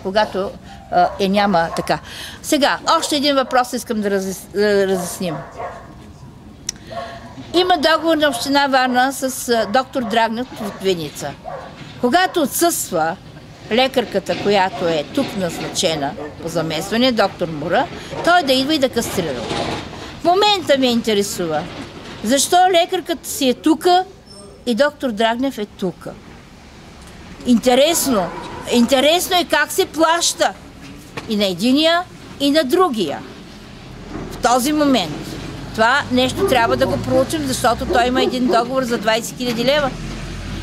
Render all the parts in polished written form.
когато няма така. Сега, още един въпрос искам да разясним. Има договор на община Варна с доктор Драгнев от Виница. Когато отсъства лекарката, която е тук назначена по заместване, доктор Мура, той да идва и да кастрира. В момента ме интересува защо лекарката си е тука и доктор Драгнев е тука. Интересно е как се плаща и на единия, и на другия. В този момент. Това нещо трябва да го проучим, защото той има един договор за 20 000 лева.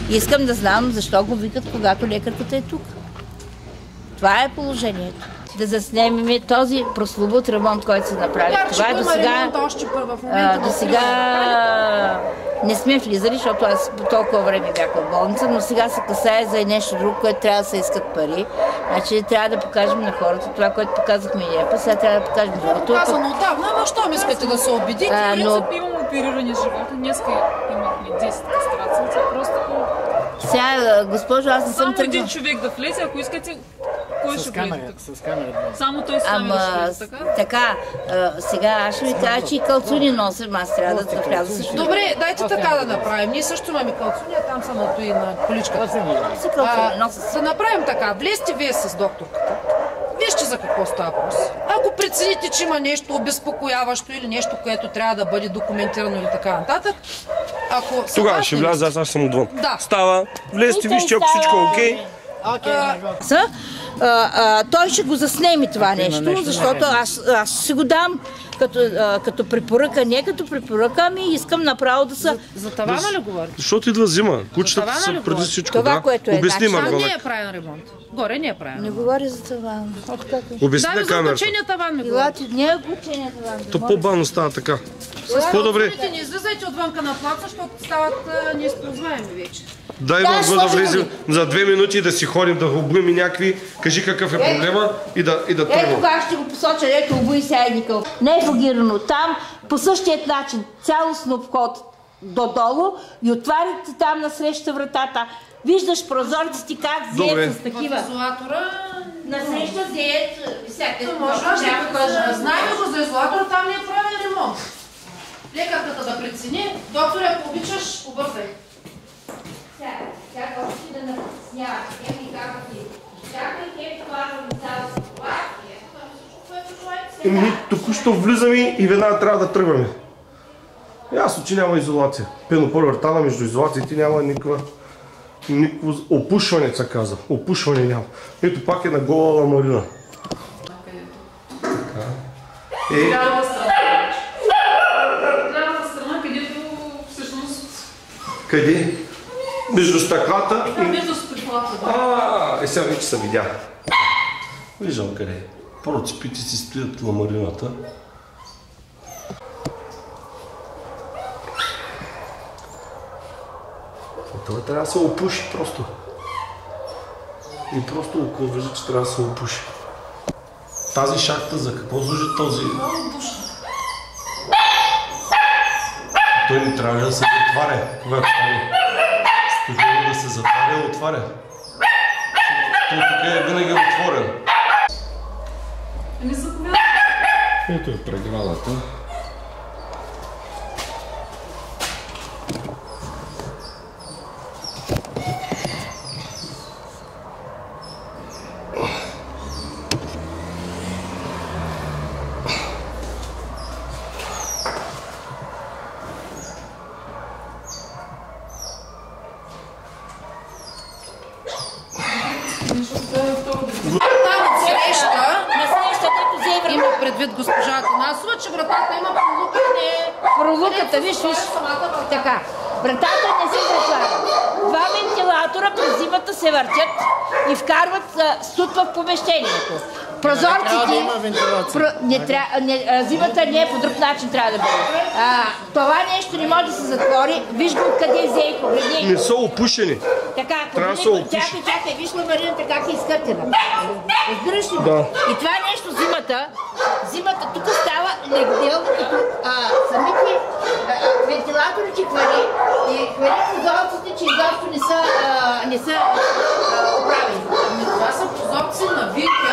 Искам да знам защо го викат, когато лекарката е тук. Това е положението. Да заснемем този прословут ремонт, който се направи. Това е до сега не сме влизали, защото аз по толкова време бях в болница, но сега се касае за нещо друго, което трябва да се искат пари. Значи трябва да покажем на хората това, което показахме ние, па сега трябва да покажем другото. Казано отдавна, ама що искате да се убедите? Но имам оперирани живота, днеска имахме 10 кастрации, просто... Сега, госпожо, аз не съм само един човек да влезе, ако искате, кой ще влезе? С камера. Само той с камера ще влезе, така? Така, сега аз ще ви кажа, че и калцуни носим, аз трябва да вляза също. Добре, дайте така да направим. Ние също имаме калцуни, а там са на количката. Да направим така. Влезте вие с докторката. Вижте за какво става въпрос. Ако прецените, че има нещо обезпокояващо или нещо, което трябва да бъде документирано или така нататък, тогава ще вляза, аз съм отвън. Да. Става, влезте, вижте, ако всичко е окей. Той ще го заснеми това нещо, защото аз ще го дам като препоръка, не като препоръка, ами искам направо да са... За тавана ли говориш? Защото идва зима. Кучетата са преди всичко. Това, което е. Обясни, Маргалек. Там не е правен ремонт. Горе не е правен. Не говори за таван. Обясни на камерата. Да, за точения таван ми говори. Не е точения таван. То по-бавно става така. По-добре. Не излизайте отвънка на плаца, защото стават неизползваеми вече. Дай мога да влезем за 2 минути и да си ходим, да обуем и някакви, кажи какъв е проблема и да тръгвам. Ето как ще го посоча, ето обуи сега едникъл. Не е фугирано. Там по същият начин, цялостно вход додолу и отваряте там насреща вратата. Виждаш прозорците как зеят с такива. Изолатора... Насреща зеят всяка. Знаем го за изолатора, там не е правен ремонт. Лекарката да прецени, доктор, ако обичаш, побързай. Сега ще да написня, еми как ти. Чакай, това цялостно това. Ние току-що влизаме и веднага трябва да тръгваме. Ясно, че няма изолация. Пенополиуретана между изолациите няма никакво опушване, се казва. Опушване няма. Ето пак е на гола ламарина. Така. Лявата страна, където всъщност... Къде? Между стъклата и... Между стъклата, да. Сега вече се видя. Виждам къде е. Процепите си стоят ламарината. Това трябва да се опуши просто. И просто около вижда, че трябва да се опуши. Тази шахта за какво служи този? Той не трябва да се отваря, когато стане. Студено да се затваря и отваря. Той тук е винаги отворен. Ами заповядай. Ето е преградата. Има предвид госпожа Атанасова, че вратата има пролука, не е... Пролуката, виж. Така, вратата не се затваря. Два вентилатора през зимата се въртят и вкарват студ в помещението. Прозорците... Зимата не е по друг начин трябва да бъде. Това нещо не може да се затвори. Виж го къде взе и погледни. Не са опушени. Така, чакай, виж ламарината как е изкъртена. Разбираш ли? Да. И това нещо зимата тук става легдел, като самите вентилаторите хвали и хвали прозорците, че изобщо не са оправени. Това са прозорци живоци на Вилка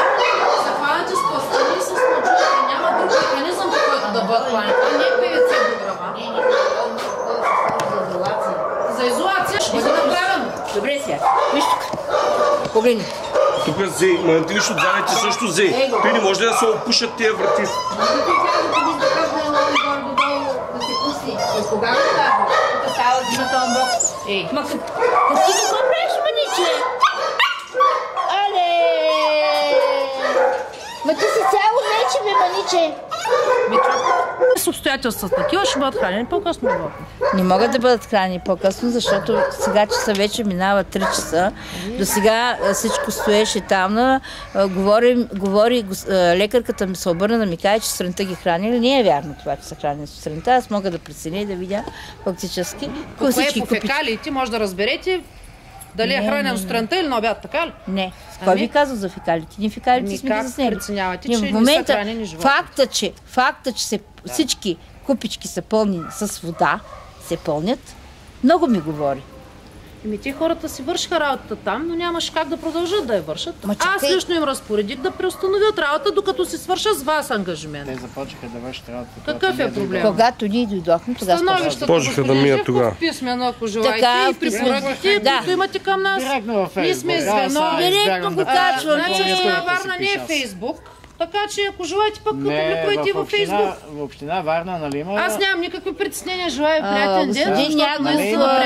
са хванати с пластини и с мъчурки. Няма друг механизъм, по който да бъдат хванати. Това не е ПВЦ програма. За изолация ще бъде направено. Добре сега. Виж тук. Погледни. Тук Зей, ма ти виж отзаде ти също Зей. Той не може ли да се опушат тия врати? Кога го казва? Тук става диматон бокс. Ма ти какво правиш, маниче? Але! Ма ти си цяло вече, бе, маниче. С обстоятелства такива ще бъдат хранени по-късно животни. Не могат да бъдат хранени по-късно, защото сега часа вече минава 3 часа. До сега всичко стоеше там. Говори лекарката ми се обърна да ми каже, че сутринта ги хранили. Не е вярно това, че са хранени сутринта. Аз мога да преценя и да видя фактически. Кое е по фекалиите, може да разберете дали е хранен сутринта или на обяд, така ли? Не. Кой ви казва за фекалите? Ние фекалите сме ги заснели. Как преценявате, че в момента, не са хранени животни? Факта, че всички купички са пълни с вода, се пълнят, много ми говори. Те хората си вършиха работата там, но нямаше как да продължат да я вършат. Аз лично им разпоредих да преустановят работа, докато се свърша с вас ангажимент. Те започнаха да вършат работа. Какъв е проблем? Когато ние дойдохме, тогава Почнаха да мият тогава. Писмено, ако желаете, и препоръките, които имате към нас. Ние сме звено. Директно го качваме. Значи Община Варна не е Фейсбук. Така че ако желаете пък публикуйте във Фейсбук. В Община Варна, нали има... Аз нямам никакви притеснения, желая приятен ден. Господин Ягов,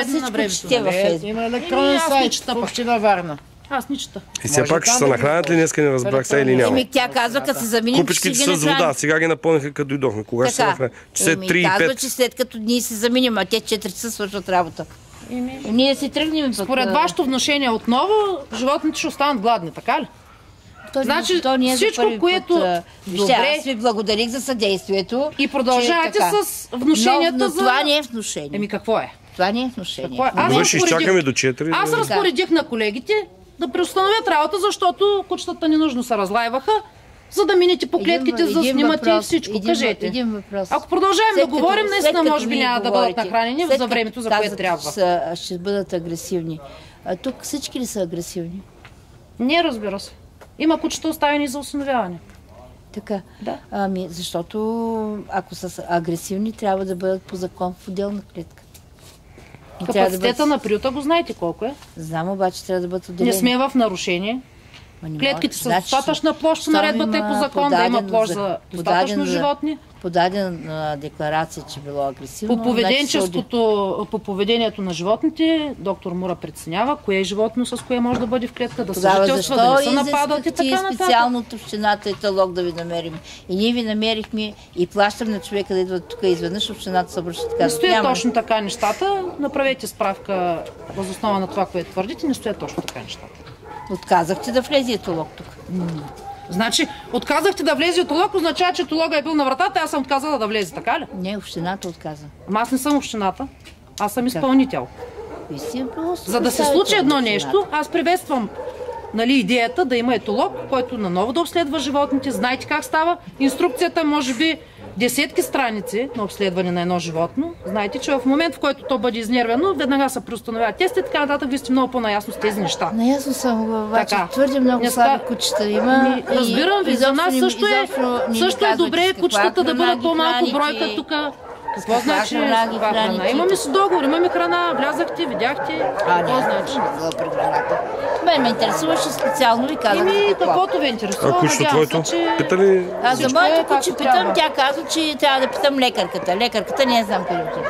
всичко чете във Фейсбук. Има електронен сайт в Община Варна. Аз не чета. И все пак ще се нахранят ли днеска, не разбрах сега или няма? Тя казва, като се заминем, Купичките са с вода, сега ги напълниха като дойдохме. Кога ще се нахранят? Че се 3 и 5. Казва, че след като ние се заминем, а те 4 часа свършват работа. Ние си тръгнем. Според вашето внушение отново, животните ще останат гладни, така ли? Значи всичко, което добре... Аз ви благодарих за съдействието. И продължавате с внушенията но това не е внушение. Еми какво е? Това не е внушение. Добре, ще изчакаме до 4. Аз разпоредих на колегите да преустановят работа, защото кучетата ненужно се разлайваха, за да минете по клетките, за да снимате и всичко. Кажете. Един въпрос. Ако продължаваме да говорим, наистина може би няма да бъдат нахранени за времето, за което трябва. Ще бъдат агресивни. А тук всички ли са агресивни? Не, разбира се. Има кучета оставени за осиновяване. Така. Да. Ами, защото ако са агресивни, трябва да бъдат по закон в отделна клетка. Капацитета на приюта го знаете колко е? Знам, обаче трябва да бъдат отделени. Не сме в нарушение. Клетките са достатъчна площ, наредбата е по закон, да има площ за достатъчно животни. Подадена декларация, че било агресивно. По поведението на животните, доктор Мура преценява кое е животно, с кое може да бъде в клетка, да съжителства, да не се нападат и така нататък. Специално от общината и талог да ви намерим. И ние ви намерихме и плащам на човека да идва тук изведнъж, общината се обръща така. Не стоят точно така нещата. Направете справка въз основа на това, което твърдите, не стоят точно така нещата. Отказахте да влезе етолог тук. Значи, отказахте да влезе етолог, означава, че етолога е бил на вратата, аз съм отказала да влезе, така ли? Не, общината отказа. Ама аз не съм общината, аз съм изпълнител. За да се случи едно нещо, аз приветствам идеята да има етолог, който наново да обследва животните. Знаете как става? Инструкцията може би десетки страници на обследване на едно животно. Знаете, че в момент, в който то бъде изнервено, веднага се преустановява тести и така нататък. Вие сте много по-наясно с тези неща. Наясно съм, обаче твърде много слаби кучета има. Разбирам ви, за нас също е добре кучетата да бъдат по-малко бройка тук. Какво значи храна? Имаме си договор, имаме храна, влязахте, видяхте. Какво значи? Мен ме интересуваше специално ви казах за каквото ви интересува. А кучето твоето? Пита ли? Аз за моето куче питам, тя казва, че трябва да питам лекарката. Лекарката не знам къде отива.